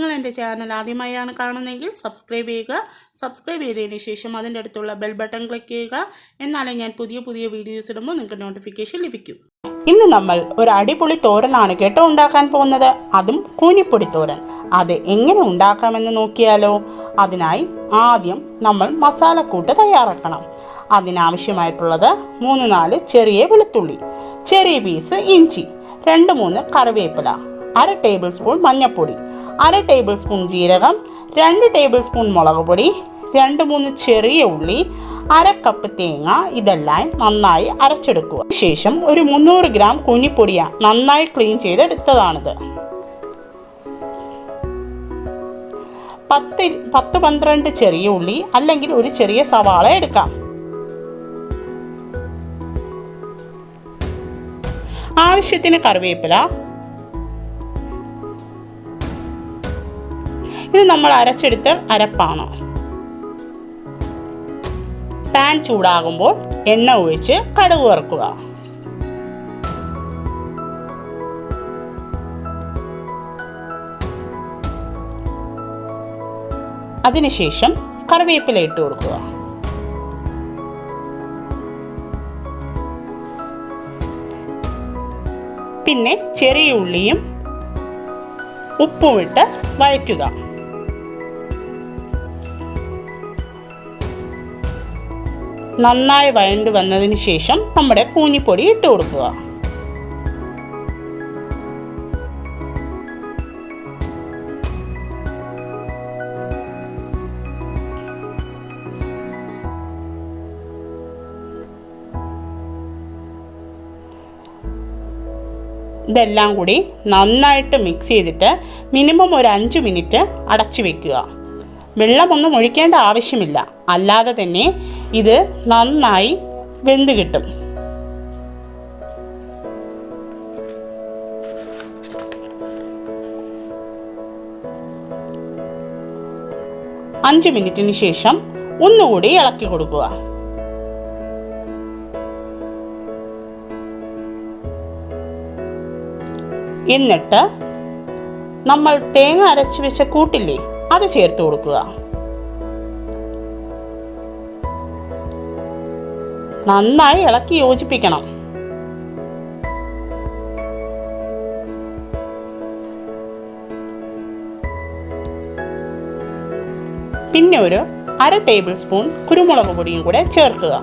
നിങ്ങൾ എൻ്റെ ചാനൽ ആദ്യമായാണ് കാണുന്നതെങ്കിൽ സബ്സ്ക്രൈബ് ചെയ്യുക. സബ്സ്ക്രൈബ് ചെയ്തതിന് ശേഷം അതിൻ്റെ അടുത്തുള്ള ബെൽ ബട്ടൺ ക്ലിക്ക് ചെയ്യുക. എന്നാലേ ഞാൻ പുതിയ പുതിയ വീഡിയോസ് ഇടുമ്പോൾ നിങ്ങൾക്ക് നോട്ടിഫിക്കേഷൻ ലഭിക്കും. ഇന്ന് നമ്മൾ ഒരു അടിപൊളി തോരനാണ് കേട്ടോ ഉണ്ടാക്കാൻ പോകുന്നത്. അതും കൂനിപ്പൊടി തോരൻ. അത് എങ്ങനെ ഉണ്ടാക്കാമെന്ന് നോക്കിയാലോ. അതിനായി ആദ്യം നമ്മൾ മസാലക്കൂട്ട് തയ്യാറാക്കണം. അതിനാവശ്യമായിട്ടുള്ളത് 3-4 ചെറിയ വെളുത്തുള്ളി, ചെറിയ പീസ് ഇഞ്ചി, 2-3 കറിവേപ്പില, 1/2 ടേബിൾ സ്പൂൺ മഞ്ഞൾപ്പൊടി, 1/2 ടേബിൾ സ്പൂൺ ജീരകം, 2 ടേബിൾ സ്പൂൺ മുളക് പൊടി, 2-3 ചെറിയ ഉള്ളി, 1/2 കപ്പ് തേങ്ങ. ഇതെല്ലാം നന്നായി അരച്ചെടുക്കുക. ശേഷം ഒരു 300 ഗ്രാം കൂനിപ്പൊടിയാണ് നന്നായി ക്ലീൻ ചെയ്തെടുത്തതാണിത്. 10-12 ചെറിയ ഉള്ളി അല്ലെങ്കിൽ ഒരു ചെറിയ സവാള എടുക്കാം. ആവശ്യത്തിന് കറിവേപ്പില. ഇത് നമ്മൾ അരച്ചെടുത്ത അരപ്പാണ്. പാൻ ചൂടാകുമ്പോൾ എണ്ണ ഒഴിച്ച് കടുക് വറുക്കുക. അതിനുശേഷം കറിവേപ്പില ഇട്ട് കൊടുക്കുക. പിന്നെ ചെറിയ ഉള്ളിയും ഉപ്പും ഇട്ട് വഴറ്റുക. നന്നായി വഴണ്ട് വന്നതിന് ശേഷം നമ്മുടെ കൂനിപ്പൊടി ഇട്ട് കൊടുക്കുക. ഇതെല്ലാം കൂടി നന്നായിട്ട് മിക്സ് ചെയ്തിട്ട് മിനിമം ഒരു 5 മിനിറ്റ് അടച്ചു വെക്കുക. വെള്ളമൊന്നും ഒഴിക്കേണ്ട ആവശ്യമില്ല. അല്ലാതെ തന്നെ ഇത് നന്നായി വെന്ത് കിട്ടും. അഞ്ച് മിനിറ്റിന് ശേഷം ഒന്നുകൂടി ഇളക്കി കൊടുക്കുക. എന്നിട്ട് നമ്മൾ തേങ്ങ അരച്ച് വെച്ച കൂട്ടില്ലേ, അത് ചേർത്ത് കൊടുക്കുക. നന്നായി ഇളക്കി യോജിപ്പിക്കണം. പിന്നെ ഒരു 1/2 ടേബിൾ സ്പൂൺ കുരുമുളക് പൊടിയും കൂടെ ചേർക്കുക.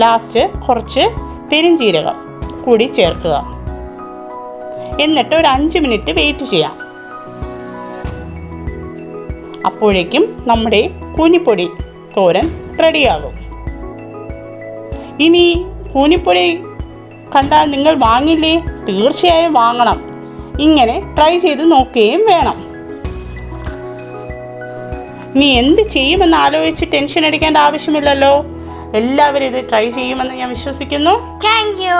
ലാസ്റ്റ് കുറച്ച് പെരുംജീരകം കൂടി ചേർക്കുക. എന്നിട്ട് ഒരു 5 മിനിറ്റ് വെയിറ്റ് ചെയ്യാം. അപ്പോഴേക്കും നമ്മുടെ കൂനിപ്പൊടി തോരൻ റെഡിയാകും. ഇനി കൂനിപ്പൊടി കണ്ടാൽ നിങ്ങൾ വാങ്ങില്ലേ? തീർച്ചയായും വാങ്ങണം. ഇങ്ങനെ ട്രൈ ചെയ്ത് നോക്കുകയും വേണം. ഇനി എന്ത് ചെയ്യുമെന്ന് ആലോചിച്ച് ടെൻഷൻ അടിക്കേണ്ട ആവശ്യമില്ലല്ലോ. എല്ലാവരും ഇത് ട്രൈ ചെയ്യുമെന്ന് ഞാൻ വിശ്വസിക്കുന്നു. Thank you.